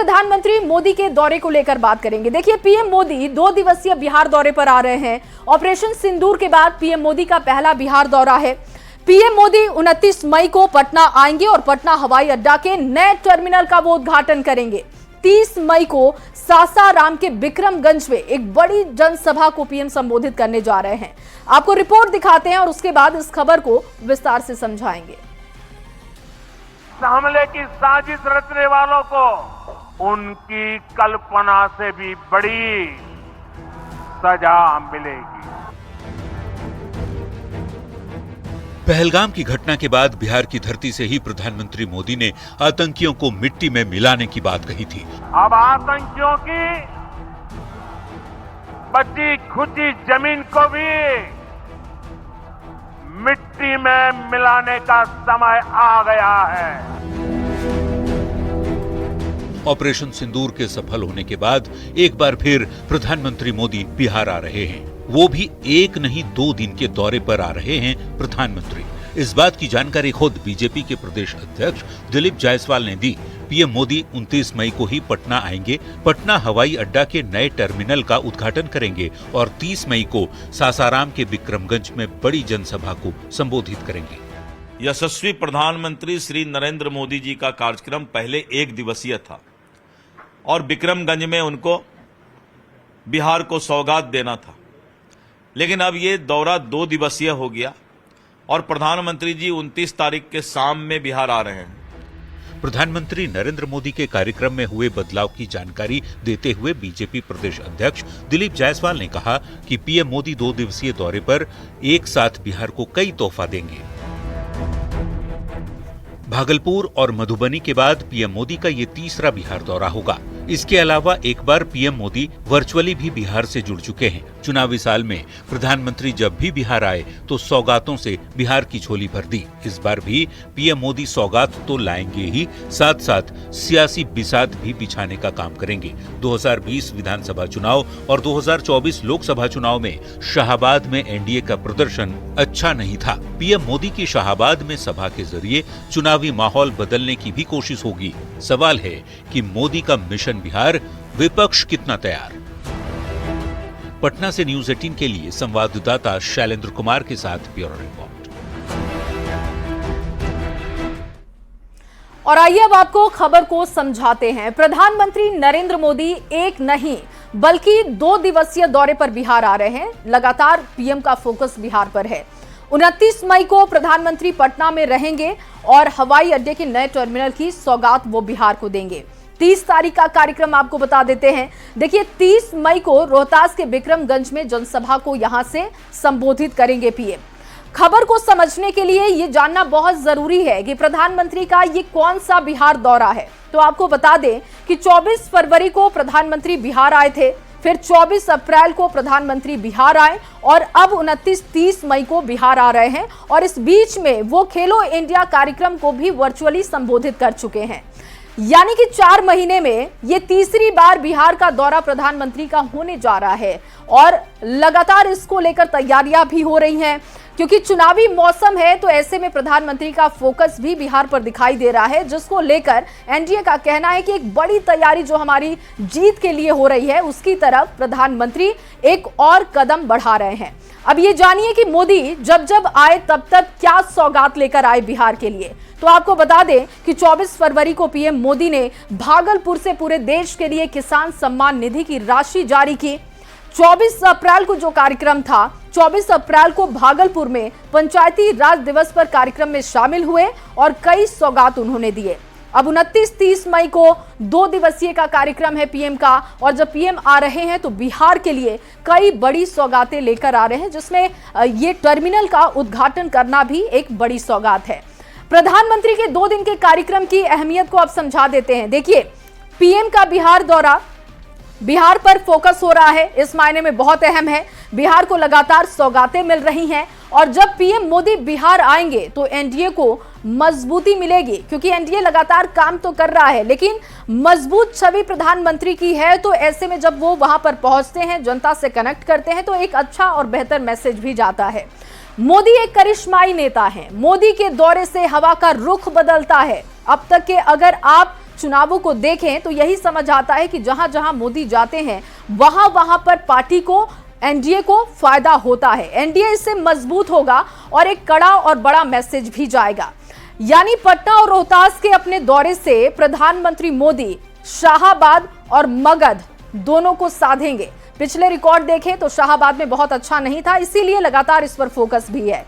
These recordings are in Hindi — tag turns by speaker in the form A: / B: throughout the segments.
A: प्रधानमंत्री मोदी के दौरे को लेकर बात करेंगे। देखिए, पीएम मोदी 2 दिवसीय बिहार दौरे पर आ रहे हैं। ऑपरेशन सिंदूर के बाद पीएम मोदी का पहला बिहार दौरा है। पीएम मोदी 29 मई को पटना आएंगे और पटना हवाई अड्डा के नए टर्मिनल का वो उद्घाटन करेंगे। 30 मई को सासाराम के बिक्रमगंज में एक बड़ी जनसभा को पीएम संबोधित करने जा रहे हैं। आपको रिपोर्ट दिखाते हैं और उसके बाद इस खबर को विस्तार से समझाएंगे।
B: हमले की साजिश रचने वालों को उनकी कल्पना से भी बड़ी सजा मिलेगी।
C: पहलगाम की घटना के बाद बिहार की धरती से ही प्रधानमंत्री मोदी ने आतंकियों को मिट्टी में मिलाने की बात कही थी।
B: अब आतंकियों की बची खुची जमीन को भी मिट्टी में मिलाने का समय आ गया है।
C: ऑपरेशन सिंदूर के सफल होने के बाद एक बार फिर प्रधानमंत्री मोदी बिहार आ रहे हैं। वो भी एक नहीं 2 दिन के दौरे पर आ रहे हैं प्रधानमंत्री। इस बात की जानकारी खुद बीजेपी के प्रदेश अध्यक्ष दिलीप जायसवाल ने दी। पीएम मोदी 29 मई को ही पटना आएंगे, पटना हवाई अड्डा के नए टर्मिनल का उद्घाटन करेंगे और 30 मई को सासाराम के बिक्रमगंज में बड़ी जनसभा को संबोधित करेंगे।
D: यशस्वी प्रधानमंत्री श्री नरेंद्र मोदी जी का कार्यक्रम पहले 1 दिवसीय था और बिक्रमगंज में उनको बिहार को सौगात देना था, लेकिन अब ये दौरा 2 दिवसीय हो गया और प्रधानमंत्री जी 29 तारीख के शाम में बिहार आ रहे हैं।
C: प्रधानमंत्री नरेंद्र मोदी के कार्यक्रम में हुए बदलाव की जानकारी देते हुए बीजेपी प्रदेश अध्यक्ष दिलीप जायसवाल ने कहा कि पीएम मोदी 2 दिवसीय दौरे पर एक साथ बिहार को कई तोहफा देंगे। भागलपुर और मधुबनी के बाद पीएम मोदी का ये तीसरा बिहार दौरा होगा। इसके अलावा एक बार पीएम मोदी वर्चुअली भी बिहार से जुड़ चुके हैं। चुनावी साल में प्रधानमंत्री जब भी बिहार आए तो सौगातों से बिहार की झोली भर दी। इस बार भी पीएम मोदी सौगात तो लाएंगे ही, साथ साथ सियासी बिसात भी बिछाने का काम करेंगे। 2020 विधानसभा चुनाव और 2024 लोकसभा चुनाव में शाहाबाद में एनडीए का प्रदर्शन अच्छा नहीं था। पीएम मोदी की शाहाबाद में सभा के जरिए चुनावी माहौल बदलने की भी कोशिश होगी। सवाल है कि मोदी का मिशन बिहार, विपक्ष कितना तैयार। पटना से न्यूज 18 के लिए संवाददाता शैलेंद्र कुमार के साथ ब्यूरो रिपोर्ट।
A: और आइए अब आपको खबर को समझाते हैं। प्रधानमंत्री नरेंद्र मोदी एक नहीं बल्कि 2 दिवसीय दौरे पर बिहार आ रहे हैं। लगातार पीएम का फोकस बिहार पर है। 29 मई को प्रधानमंत्री पटना में रहेंगे और हवाई अड्डे के नए टर्मिनल की सौगात वो बिहार को देंगे। 30 तारीख का कार्यक्रम आपको बता देते हैं। देखिए, 30 मई को रोहतास के बिक्रमगंज में जनसभा को यहां से संबोधित करेंगे पीएम। खबर को समझने के लिए ये जानना बहुत जरूरी है कि प्रधानमंत्री का ये कौन सा बिहार दौरा है। तो आपको बता दें कि 24 फरवरी को प्रधानमंत्री बिहार आए थे, फिर 24 अप्रैल को प्रधानमंत्री बिहार आए और अब 29-30 मई को बिहार आ रहे हैं। और इस बीच में वो खेलो इंडिया कार्यक्रम को भी वर्चुअली संबोधित कर चुके हैं। यानी कि 4 महीने में ये तीसरी बार बिहार का दौरा प्रधानमंत्री का होने जा रहा है और लगातार इसको लेकर तैयारियां भी हो रही हैं, क्योंकि चुनावी मौसम है। तो ऐसे में प्रधानमंत्री का फोकस भी बिहार पर दिखाई दे रहा है, जिसको लेकर एनडीए का कहना है कि एक बड़ी तैयारी जो हमारी जीत के लिए हो रही है, उसकी तरफ प्रधानमंत्री एक और कदम बढ़ा रहे हैं। अब ये जानिए कि मोदी जब जब आए तब तक क्या सौगात लेकर आए बिहार के लिए। तो आपको बता दें कि 24 फरवरी को पीएम मोदी ने भागलपुर से पूरे देश के लिए किसान सम्मान निधि की राशि जारी की। 24 अप्रैल को जो कार्यक्रम था, 24 अप्रैल को भागलपुर में पंचायती राज दिवस पर कार्यक्रम में शामिल हुए और कई सौगात उन्होंने दिए। अब 29-30 मई को 2 दिवसीय का कार्यक्रम है पीएम का, और जब पीएम आ रहे हैं तो बिहार के लिए कई बड़ी सौगातें लेकर आ रहे हैं, जिसमें ये टर्मिनल का उद्घाटन करना भी एक बड़ी सौगात है। प्रधानमंत्री के 2 दिन के कार्यक्रम की अहमियत को अब समझा देते हैं। देखिए, पीएम का बिहार दौरा बिहार पर फोकस हो रहा है, इस मायने में बहुत अहम है। बिहार को लगातार सौगातें मिल रही हैं और जब पीएम मोदी बिहार आएंगे तो एनडीए को मजबूती मिलेगी, क्योंकि एनडीए लगातार काम तो कर रहा है लेकिन मजबूत छवि प्रधानमंत्री की है। तो ऐसे में जब वो वहां पर पहुंचते हैं, जनता से कनेक्ट करते हैं, तो एक अच्छा और बेहतर मैसेज भी जाता है। मोदी एक करिश्माई नेता हैं। मोदी के दौरे से हवा का रुख बदलता है। अब तक के अगर आप चुनावों को देखें तो यही समझ आता है कि जहां जहां मोदी जाते हैं वहां वहां पर पार्टी को, एनडीए को फायदा होता है। एनडीए इससे मजबूत होगा और एक कड़ा और बड़ा मैसेज भी जाएगा। यानी पटना और रोहतास के अपने दौरे से प्रधानमंत्री मोदी शाहाबाद और मगध दोनों को साधेंगे। पिछले रिकॉर्ड देखें तो शाहाबाद में बहुत अच्छा नहीं था, इसीलिए लगातार इस पर फोकस भी है।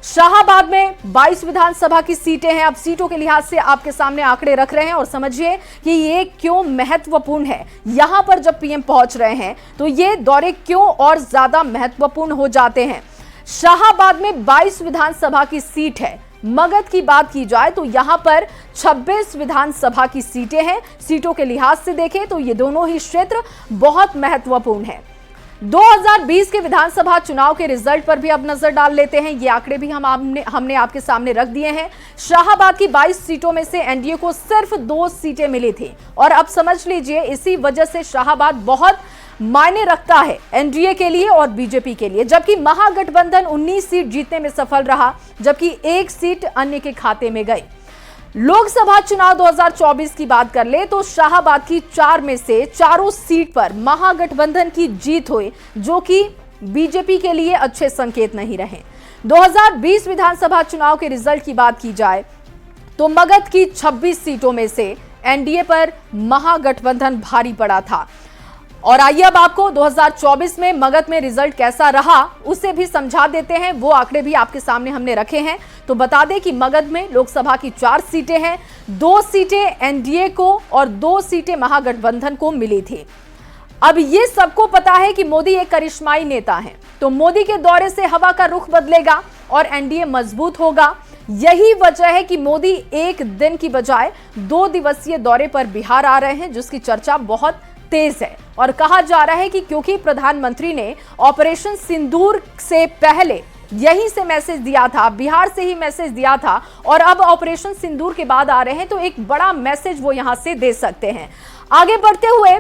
A: शाहाबाद में 22 विधानसभा की सीटें हैं। अब सीटों के लिहाज से आपके सामने आंकड़े रख रहे हैं और समझिए कि ये क्यों महत्वपूर्ण है। यहां पर जब पीएम पहुंच रहे हैं तो ये दौरे क्यों और ज्यादा महत्वपूर्ण हो जाते हैं। शाहाबाद में 22 विधानसभा की सीट है। मगध की बात की जाए तो यहां पर 26 विधानसभा की सीटें हैं। सीटों के लिहाज से देखें तो ये दोनों ही क्षेत्र बहुत महत्वपूर्ण है। 2020 के विधानसभा चुनाव के रिजल्ट पर भी अब नजर डाल लेते हैं। ये आंकड़े भी हमने आपके सामने रख दिए हैं। शाहाबाद की 22 सीटों में से एनडीए को सिर्फ 2 सीटें मिली थी और अब समझ लीजिए इसी वजह से शाहाबाद बहुत मायने रखता है एनडीए के लिए और बीजेपी के लिए। जबकि महागठबंधन 19 सीट जीतने में सफल रहा, जबकि 1 सीट अन्य के खाते में गई। लोकसभा चुनाव 2024 की बात कर ले तो शाहाबाद की 4 में से 4 सीट पर महागठबंधन की जीत हुई, जो कि बीजेपी के लिए अच्छे संकेत नहीं रहे। 2020 विधानसभा चुनाव के रिजल्ट की बात की जाए तो मगध की 26 सीटों में से एनडीए पर महागठबंधन भारी पड़ा था। और आइए अब आपको 2024 में मगध में रिजल्ट कैसा रहा उसे भी समझा देते हैं। वो आंकड़े भी आपके सामने हमने रखे हैं। तो बता दें कि मगध में लोकसभा की 4 सीटें हैं, 2 सीटें एनडीए को और 2 सीटें महागठबंधन को मिली थी। अब ये सबको पता है कि मोदी एक करिश्माई नेता हैं, तो मोदी के दौरे से हवा का रुख बदलेगा और एनडीए मजबूत होगा। यही वजह है कि मोदी एक दिन की बजाय 2 दिवसीय दौरे पर बिहार आ रहे हैं, जिसकी चर्चा बहुत तेज है। और कहा जा रहा है कि क्योंकि प्रधानमंत्री ने ऑपरेशन सिंदूर से पहले यहीं से मैसेज दिया था, बिहार से ही मैसेज दिया था, और अब ऑपरेशन सिंदूर के बाद आ रहे हैं तो एक बड़ा मैसेज वो यहां से दे सकते हैं। आगे बढ़ते हुए